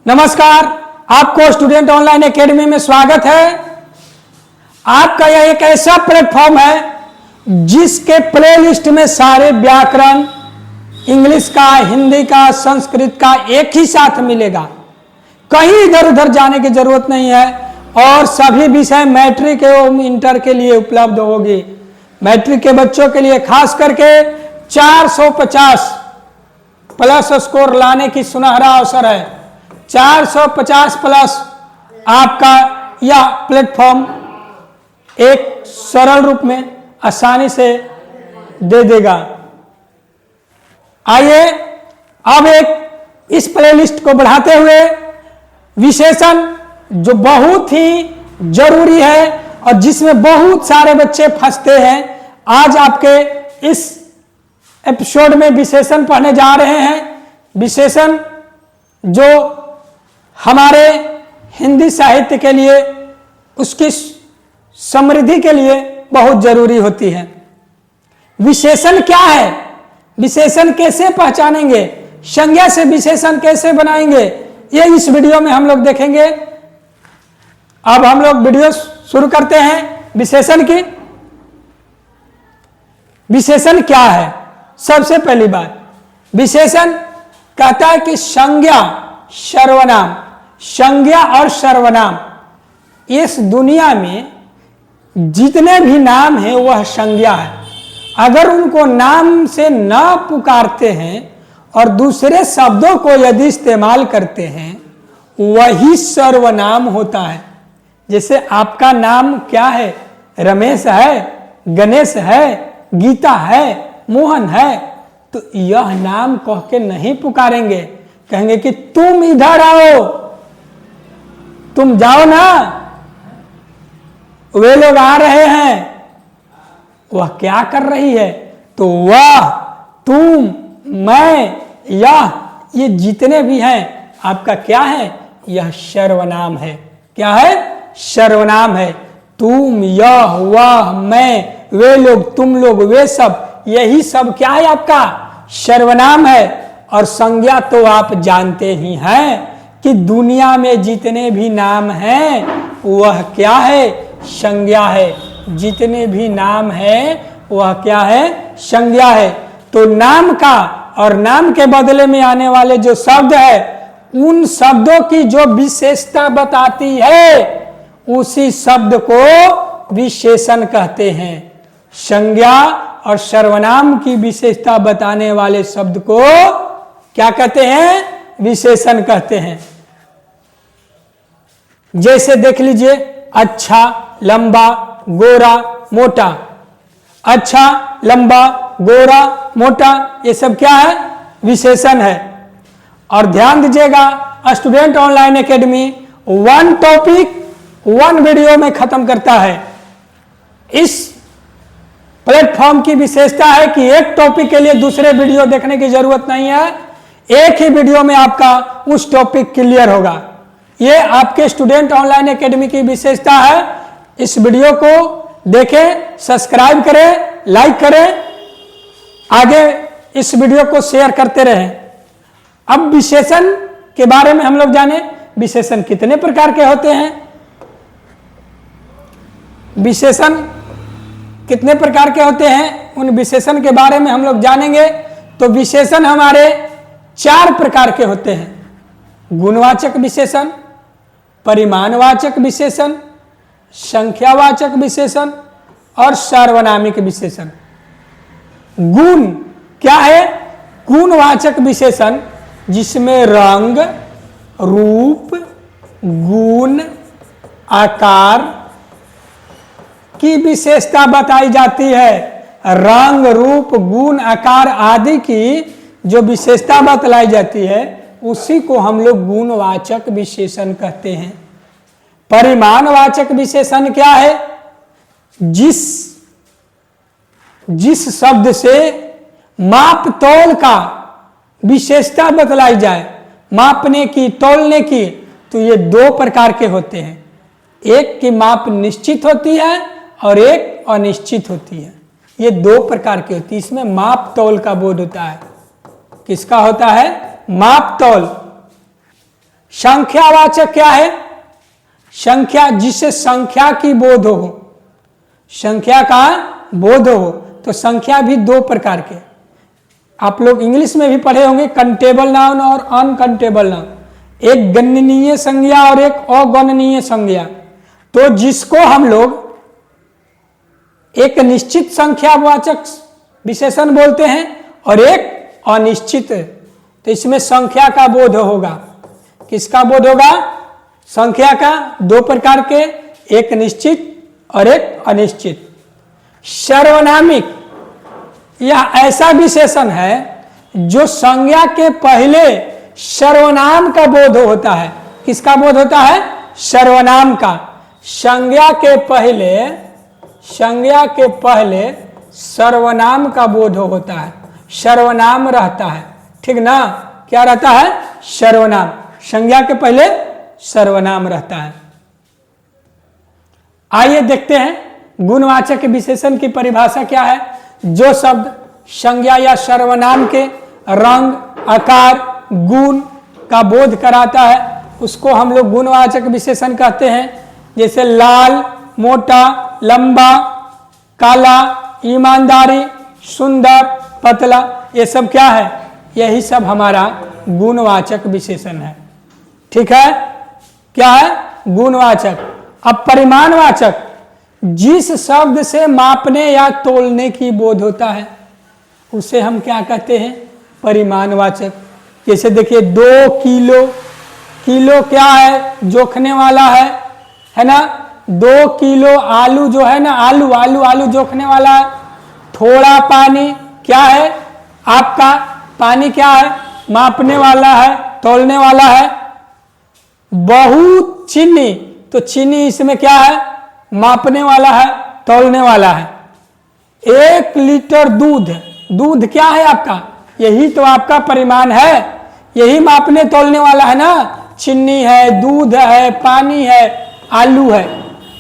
नमस्कार, आपको student online academy में स्वागत है। आपका यह एक ऐसा प्लेटफॉर्म है जिसके प्लेलिस्ट में सारे व्याकरण, इंग्लिश का, हिंदी का, संस्कृत का एक ही साथ मिलेगा। कहीं इधर उधर जाने की जरूरत नहीं है और सभी विषय मैट्रिक एवं इंटर के लिए उपलब्ध होगी। मैट्रिक के बच्चों के लिए खास करके 450 प्लस स्कोर लाने की सुनहरा अवसर है। 450 प्लस आपका यह प्लेटफॉर्म एक सरल रूप में आसानी से दे देगा। आइए अब एक इस प्लेलिस्ट को बढ़ाते हुए विशेषण जो बहुत ही जरूरी है और जिसमें बहुत सारे बच्चे फंसते हैं, आज आपके इस एपिसोड में विशेषण पढ़ने जा रहे हैं। विशेषण जो हमारे हिंदी साहित्य के लिए, उसकी समृद्धि के लिए बहुत जरूरी होती है। विशेषण क्या है, विशेषण कैसे पहचानेंगे, संज्ञा से विशेषण कैसे बनाएंगे, ये इस वीडियो में हम लोग देखेंगे। अब हम लोग वीडियो शुरू करते हैं विशेषण की। विशेषण क्या है? सबसे पहली बात, विशेषण कहता है कि संज्ञा, सर्वनाम, संज्ञा और सर्वनाम, इस दुनिया में जितने भी नाम हैं वह संज्ञा है। अगर उनको नाम से न पुकारते हैं और दूसरे शब्दों को यदि इस्तेमाल करते हैं, वही सर्वनाम होता है। जैसे आपका नाम क्या है? रमेश है, गणेश है, गीता है, मोहन है, तो यह नाम कह के नहीं पुकारेंगे। कहेंगे कि तुम इधर आओ, तुम जाओ ना, वे लोग आ रहे हैं, वह क्या कर रही है, तो वह, तुम, मैं, यह, ये जितने भी हैं आपका क्या है? यह सर्वनाम है। क्या है? सर्वनाम है। तुम, यह, वह, मैं, वे लोग, तुम लोग, वे सब, यही सब क्या है? आपका सर्वनाम है। और संज्ञा तो आप जानते ही हैं कि दुनिया में जितने भी नाम हैं वह क्या है? संज्ञा है। जितने भी नाम हैं वह क्या है? संज्ञा है। तो नाम का और नाम के बदले में आने वाले जो शब्द है, उन शब्दों की जो विशेषता बताती है, उसी शब्द को विशेषण कहते हैं। संज्ञा और सर्वनाम की विशेषता बताने वाले शब्द को क्या कहते हैं? विशेषण कहते हैं। जैसे देख लीजिए, अच्छा, लंबा, गोरा, मोटा। अच्छा, लंबा, गोरा, मोटा, ये सब क्या है? विशेषण है। और ध्यान दीजिएगा, student online academy one topic one video में खत्म करता है। इस प्लेटफॉर्म की विशेषता है कि एक टॉपिक के लिए दूसरे वीडियो देखने की जरूरत नहीं है, एक ही वीडियो में आपका उस टॉपिक क्लियर होगा। ये आपके स्टूडेंट ऑनलाइन एकेडमी की विशेषता है। इस वीडियो को देखें, सब्सक्राइब करें, लाइक करें, आगे इस वीडियो को शेयर करते रहें। अब विशेषण के बारे में हम लोग जाने। विशेषण कितने प्रकार के होते हैं? विशेषण कितने प्रकार के होते हैं, उन विशेषण के बारे में हम लोग जानेंगे। तो विशेषण हमारे 4 प्रकार के होते हैं। गुणवाचक विशेषण, परिमाणवाचक विशेषण, संख्यावाचक विशेषण और सार्वनामिक विशेषण। गुण क्या है? गुणवाचक विशेषण जिसमें रंग, रूप, गुण, आकार की विशेषता बताई जाती है। रंग, रूप, गुण, आकार आदि की जो विशेषता बतलाई जाती है, उसी को हम लोग गुणवाचक विशेषण कहते हैं। परिमाणवाचक विशेषण क्या है? जिस शब्द से माप तौल का विशेषता बतलाई जाए, मापने की, तौलने की, तो ये 2 प्रकार के होते हैं। एक की माप निश्चित होती है और एक अनिश्चित होती है। ये 2 प्रकार की होती है। इसमें माप तौल का बोध होता है। किसका होता है? माप तौल। संख्यावाचक क्या है? संख्या, जिससे संख्या की बोध हो, संख्या का बोध हो। तो संख्या भी दो प्रकार के, आप लोग इंग्लिश में भी पढ़े होंगे, कंटेबल नाउन और अनकंटेबल नाउन। एक गणनीय संज्ञा और एक अगणनीय संज्ञा। तो जिसको हम लोग एक निश्चित संख्यावाचक विशेषण बोलते हैं और एक अनिश्चित, तो इसमें संख्या का बोध होगा। किसका बोध होगा? संख्या का, दो प्रकार के, एक निश्चित और एक अनिश्चित। सर्वनामिक, यह ऐसा विशेषण है जो संज्ञा के पहले सर्वनाम का बोध होता है। किसका बोध होता है? सर्वनाम का। संज्ञा के पहले सर्वनाम का बोध होता है, सर्वनाम रहता है। ठीक ना? क्या रहता है? सर्वनाम। संज्ञा के पहले सर्वनाम रहता है। आइए देखते हैं गुणवाचक विशेषण की परिभाषा क्या है। जो शब्द संज्ञा या सर्वनाम के रंग, आकार, गुण का बोध कराता है उसको हम लोग गुणवाचक विशेषण कहते हैं। जैसे लाल, मोटा, लंबा, काला, ईमानदारी, सुंदर, पतला, ये सब क्या है? यही सब हमारा गुणवाचक विशेषण है। ठीक है? क्या है? गुणवाचक। अब परिमाणवाचक, जिस शब्द से मापने या तोलने की बोध होता है उसे हम क्या कहते हैं? परिमाणवाचक। जैसे देखिए 2 किलो, किलो क्या है? जोखने वाला है ना? 2 किलो आलू जो है ना, आलू जोखने वाला है। थोड़ा पानी क्या है? आपका पानी क्या है? मापने वाला है, तौलने वाला है। बहुत चीनी, तो चीनी इसमें क्या है? मापने वाला है, तौलने वाला है। 1 लीटर दूध, दूध क्या है आपका? यही तो आपका परिमाण है, यही मापने तौलने वाला है ना। चीनी है, दूध है, पानी है, आलू है।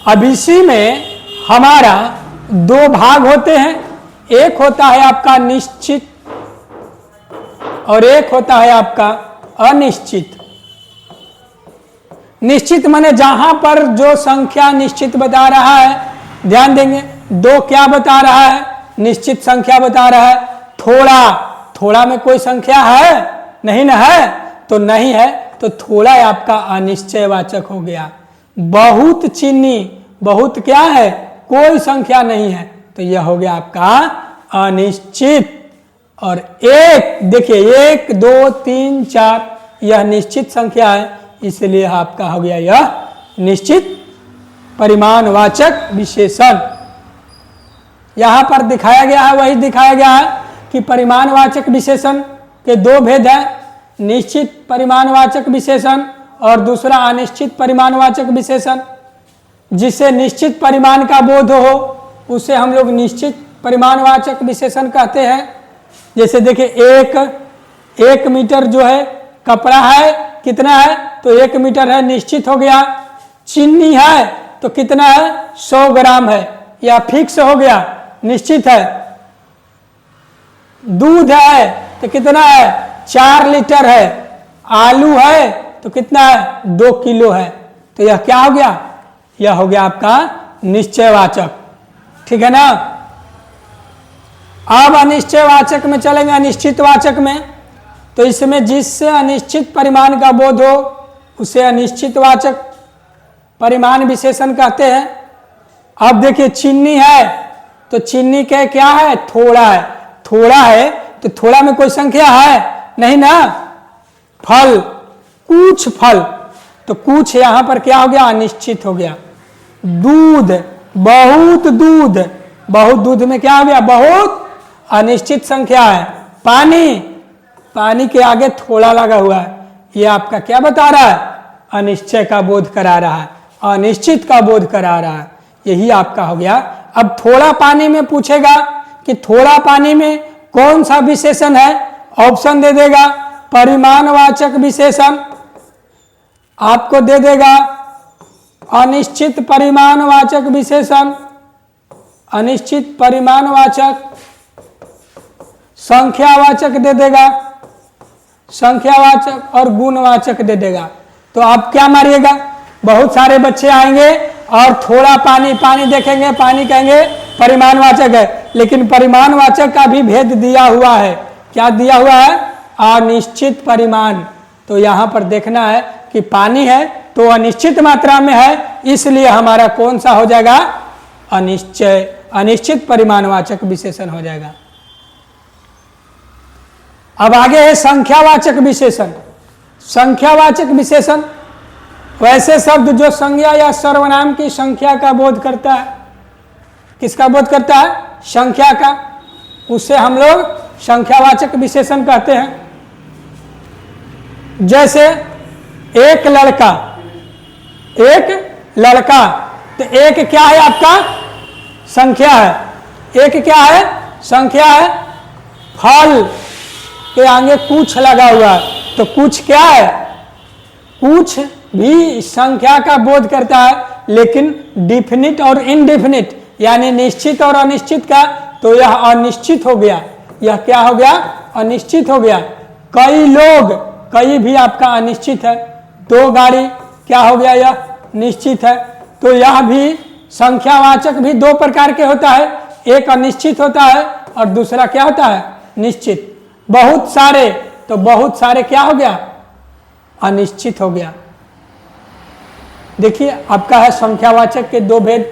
अब इसी में हमारा 2 भाग होते हैं। एक होता है आपका निश्चित और एक होता है आपका अनिश्चित। निश्चित माने जहां पर जो संख्या निश्चित बता रहा है, ध्यान देंगे 2 क्या बता रहा है? निश्चित संख्या बता रहा है। थोड़ा, थोड़ा में कोई संख्या है? नहीं ना है, तो नहीं है, तो थोड़ा आपका अनिश्चयवाचक हो गया। बहुत चीनी, बहुत क्या है? कोई संख्या नहीं है, तो यह हो गया आपका अनिश्चित। और एक, देखिए 1 2 3 4, यह निश्चित संख्या है, इसलिए आपका हो गया यह निश्चित परिमाणवाचक विशेषण। यहां पर दिखाया गया है, वही दिखाया गया है कि परिमाणवाचक विशेषण के 2 भेद हैं। निश्चित परिमाणवाचक विशेषण और दूसरा अनिश्चित परिमाणवाचक विशेषण। जिसे निश्चित परिमाण का बोध हो उसे हम लोग निश्चित परिमाणवाचक विशेषण कहते हैं। जैसे देखिए 1 मीटर जो है कपड़ा है, कितना है? तो 1 मीटर है, निश्चित हो गया। चीनी है तो कितना है? 100 ग्राम है, या फिक्स हो गया, निश्चित है। दूध है तो कितना है? 4 लीटर है। आलू है तो कितना है? 2 किलो है। तो यह क्या हो गया? यह हो गया आपका निश्चयवाचक। ठीक है ना? अब अनिश्चयवाचक में चलेंगे, अनिश्चितवाचक में। तो इसमें जिससे अनिश्चित परिमाण का बोध हो उसे अनिश्चितवाचक परिमाण विशेषण कहते हैं। अब देखिए चीनी है तो चीनी के क्या है? थोड़ा है। थोड़ा है तो थोड़ा में कोई संख्या है? नहीं ना। फल, कुछ फल, तो कुछ यहां पर क्या हो गया? अनिश्चित हो गया। दूध, बहुत दूध, बहुत दूध में क्या हो गया? बहुत अनिश्चित संख्या है। पानी, पानी के आगे थोड़ा लगा हुआ है, ये आपका क्या बता रहा है? अनिश्चय का बोध करा रहा है, अनिश्चित का बोध करा रहा है। यही आपका हो गया। अब थोड़ा पानी में पूछेगा कि थोड़ा पानी में कौन सा विशेषण है? ऑप्शन दे देगा, परिमाणवाचक विशेषण आपको दे देगा, अनिश्चित परिमाणवाचक विशेषण, अनिश्चित परिमाणवाचक, संख्यावाचक दे देगा, संख्यावाचक और गुणवाचक दे देगा। तो आप क्या मारिएगा, बहुत सारे बच्चे आएंगे और थोड़ा पानी पानी देखेंगे, पानी कहेंगे परिमाणवाचक है, लेकिन परिमाणवाचक का भी भेद दिया हुआ है। क्या दिया हुआ है? अनिश्चित परिमाण। तो यहां पर देखना है कि पानी है तो अनिश्चित मात्रा में है, इसलिए हमारा कौन सा हो जाएगा? अनिश्चित परिमाणवाचक विशेषण हो जाएगा। अब आगे है संख्यावाचक विशेषण। संख्यावाचक विशेषण वैसे शब्द जो संज्ञा या सर्वनाम की संख्या का बोध करता है। किसका बोध करता है? संख्या का। उसे हम लोग संख्यावाचक विशेषण कहते हैं। जैसे एक लड़का, तो एक क्या है आपका? संख्या है। एक क्या है? संख्या है। फल के आगे कुछ लगा हुआ है, तो कुछ क्या है? कुछ भी संख्या का बोध करता है, लेकिन डिफिनिट और इनडिफिनिट यानी निश्चित और अनिश्चित का, तो यह अनिश्चित हो गया। यह क्या हो गया? अनिश्चित हो गया। कई लोग, कई भी आपका अनिश्चित है। दो गाड़ी क्या हो गया? यह निश्चित है। तो यह भी संख्यावाचक भी दो प्रकार के होता है, एक अनिश्चित होता है और दूसरा क्या होता है? निश्चित। बहुत सारे, तो बहुत सारे क्या हो गया? अनिश्चित हो गया। देखिए आपका है संख्यावाचक के दो भेद,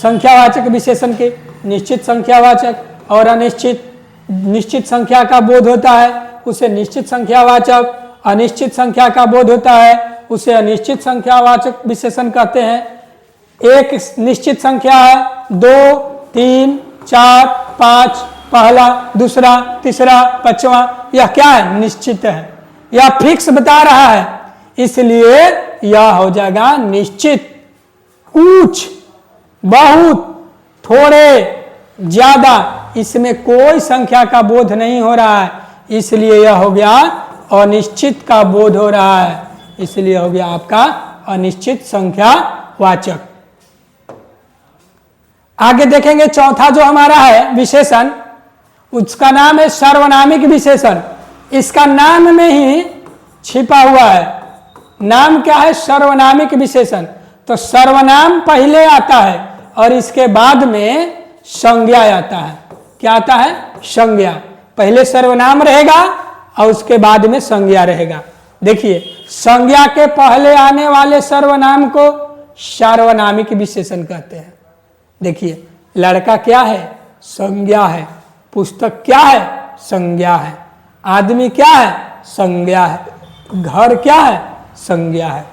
संख्यावाचक विशेषण के, निश्चित संख्यावाचक और अनिश्चित। निश्चित संख्या का बोध होता है उसे निश्चित संख्यावाचक, अनिश्चित संख्या का बोध होता है उसे अनिश्चित संख्यावाचक विशेषण कहते हैं। एक निश्चित संख्या है, 2, 3, 4, 5, पहला, दूसरा, तीसरा, पांचवा, यह क्या है? निश्चित है। यह फिक्स बता रहा है, इसलिए यह हो जाएगा निश्चित। कुछ, बहुत, थोड़े, ज्यादा, इसमें कोई संख्या का बोध नहीं हो रहा है, इसलिए यह हो गया अनिश्चित का बोध हो रहा है, इसलिए हो गया आपका अनिश्चित संख्यावाचक। आगे देखेंगे चौथा जो हमारा है विशेषण, उसका नाम है सर्वनामिक विशेषण। इसका नाम में ही छिपा हुआ है। नाम क्या है? सर्वनामिक विशेषण। तो सर्वनाम पहले आता है और इसके बाद में संज्ञा आता है। क्या आता है? संज्ञा। पहले सर्वनाम रहेगा और उसके बाद में संज्ञा रहेगा। देखिए, संज्ञा के पहले आने वाले सर्वनाम को सार्वनामिक विशेषण कहते हैं। देखिए, लड़का क्या है? संज्ञा है। पुस्तक क्या है? संज्ञा है। आदमी क्या है? संज्ञा है। घर क्या है? संज्ञा है।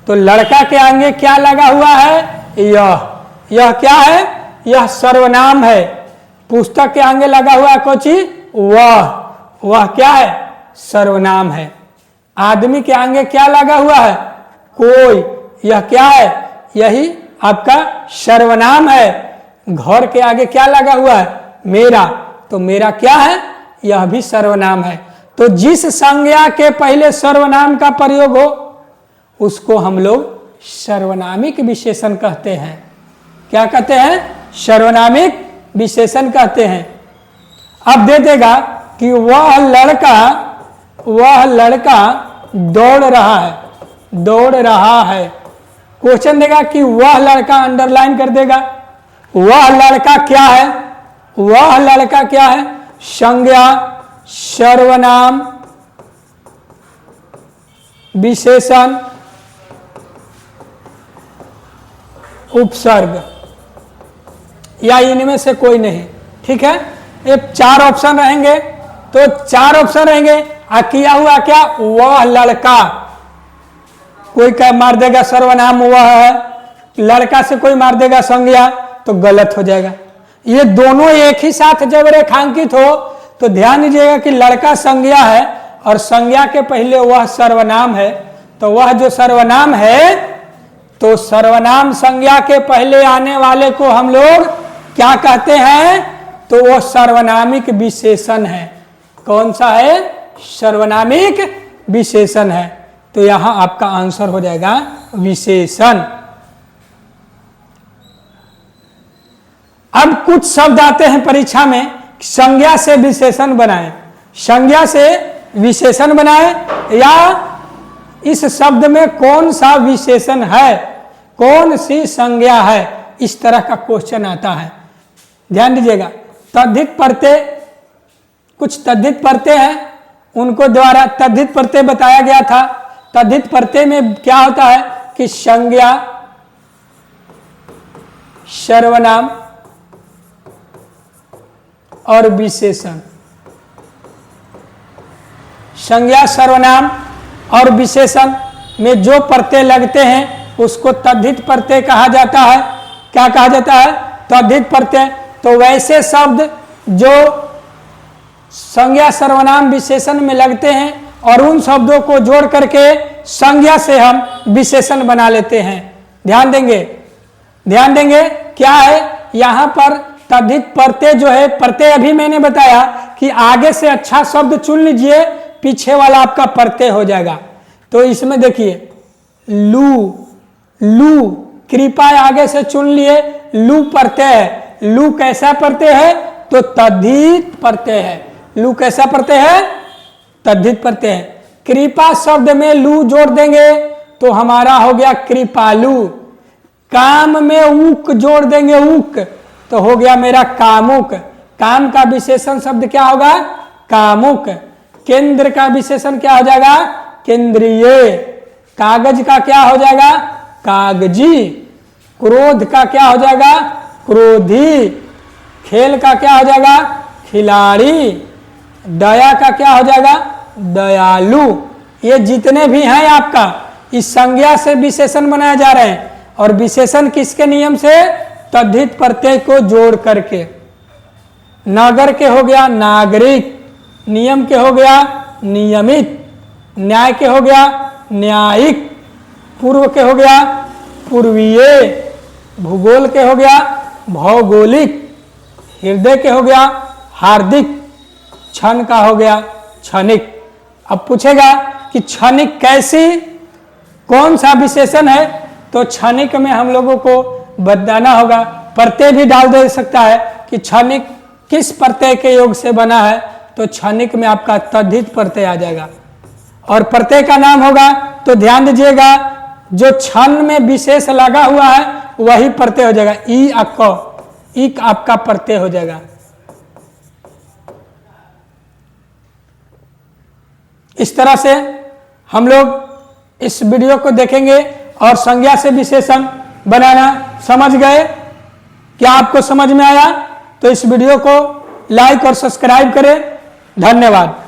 तो लड़का के आगे क्या लगा हुआ है? यह क्या है? यह सर्वनाम है। पुस्तक के आगे लगा हुआ है कोची? वह क्या है? सर्वनाम है। आदमी के आगे क्या लगा हुआ है? कोई, यह क्या है? यही आपका सर्वनाम है। घर के आगे क्या लगा हुआ है? मेरा, तो मेरा क्या है? यह भी सर्वनाम है। तो जिस संज्ञा के पहले सर्वनाम का प्रयोग हो उसको हम लोग सर्वनामिक विशेषण कहते हैं। क्या कहते हैं? सर्वनामिक विशेषण कहते हैं। अब दे देगा कि वह लड़का दौड़ रहा है। क्वेश्चन देगा कि वह लड़का, अंडरलाइन कर देगा। वह लड़का क्या है? वह लड़का क्या है? संज्ञा, सर्वनाम, विशेषण, उपसर्ग, या इनमें से कोई नहीं। ठीक है, ये चार ऑप्शन रहेंगे। तो चार ऑप्शन रहेंगे। किया हुआ क्या? वह लड़का। कोई क्या मार देगा सर्वनाम वह है, लड़का से कोई मार देगा संज्ञा, तो गलत हो जाएगा। ये दोनों एक ही साथ जब रेखांकित हो तो ध्यान दीजिएगा कि लड़का संज्ञा है और संज्ञा के पहले वह सर्वनाम है। तो वह जो सर्वनाम है, तो सर्वनाम संज्ञा के पहले आने वाले को हम लोग क्या कहते हैं? तो वो सर्वनामिक विशेषण है। कौन सा है? सर्वनामिक विशेषण है। तो यहां आपका आंसर हो जाएगा विशेषण। अब कुछ शब्द आते हैं परीक्षा में, संज्ञा से विशेषण बनाएं, संज्ञा से विशेषण बनाएं, या इस शब्द में कौन सा विशेषण है, कौन सी संज्ञा है, इस तरह का क्वेश्चन आता है। ध्यान दीजिएगा। तद्धित प्रत्यय, कुछ तद्धित प्रत्यय हैं, उनको द्वारा तद्धित प्रत्यय बताया गया था। तद्धित प्रत्यय में क्या होता है कि संज्ञा, सर्वनाम और विशेषण, संज्ञा, सर्वनाम और विशेषण में जो प्रत्यय लगते हैं उसको तद्धित प्रत्यय कहा जाता है। क्या कहा जाता है? तद्धित प्रत्यय। तो वैसे शब्द जो संज्ञा, सर्वनाम, विशेषण में लगते हैं और उन शब्दों को जोड़ करके संज्ञा से हम विशेषण बना लेते हैं। ध्यान देंगे, ध्यान देंगे। क्या है यहां पर तद्धित प्रत्यय जो है, प्रत्यय अभी मैंने बताया कि आगे से अच्छा शब्द चुन लीजिए, पीछे वाला आपका प्रत्यय हो जाएगा। तो इसमें देखिए लू, लू, कृपा आगे से चुन लिए, लू प्रत्यय है। लू कैसा प्रत्यय है? तो तद्धित प्रत्यय है। लू कैसा प्रत्यय है? तद्धित प्रत्यय है। कृपा शब्द में लू जोड़ देंगे तो हमारा हो गया कृपालु। काम में उक जोड़ देंगे, उक, तो हो गया मेरा कामुक। काम का विशेषण शब्द क्या होगा? कामुक। केंद्र का विशेषण क्या हो जाएगा? केंद्रीय। कागज का क्या हो जाएगा? कागजी। क्रोध का क्या हो जाएगा? क्रोधी। खेल का क्या हो जाएगा? खिलाड़ी। दया का क्या हो जाएगा? दयालु। ये जितने भी हैं आपका, इस संज्ञा से विशेषण बनाए जा रहे हैं। और विशेषण किसके नियम से? तद्धित प्रत्यय को जोड़ करके। नागर के हो गया नागरिक, नियम के हो गया नियमित, न्याय के हो गया न्यायिक, पूर्व के हो गया पूर्वीय, भूगोल के हो गया भौगोलिक, हृदय के हो गया हार्दिक, क्षण का हो गया क्षणिक। अब पूछेगा कि क्षणिक कैसी, कौन सा विशेषण है? तो क्षणिक में हम लोगों को बताना होगा, प्रत्यय भी डाल दे सकता है कि क्षणिक किस प्रत्यय के योग से बना है। तो क्षणिक में आपका तद्धित प्रत्यय आ जाएगा और प्रत्यय का नाम होगा। तो ध्यान दीजिएगा, जो क्षण में विशेष लगा हुआ है वही प्रत्यय हो जाएगा। ई अक, ई आपका प्रत्यय हो जाएगा। इस तरह से हम लोग इस वीडियो को देखेंगे और संज्ञा से विशेषण बनाना समझ गए। क्या आपको समझ में आया? तो इस वीडियो को लाइक और सब्सक्राइब करें। धन्यवाद।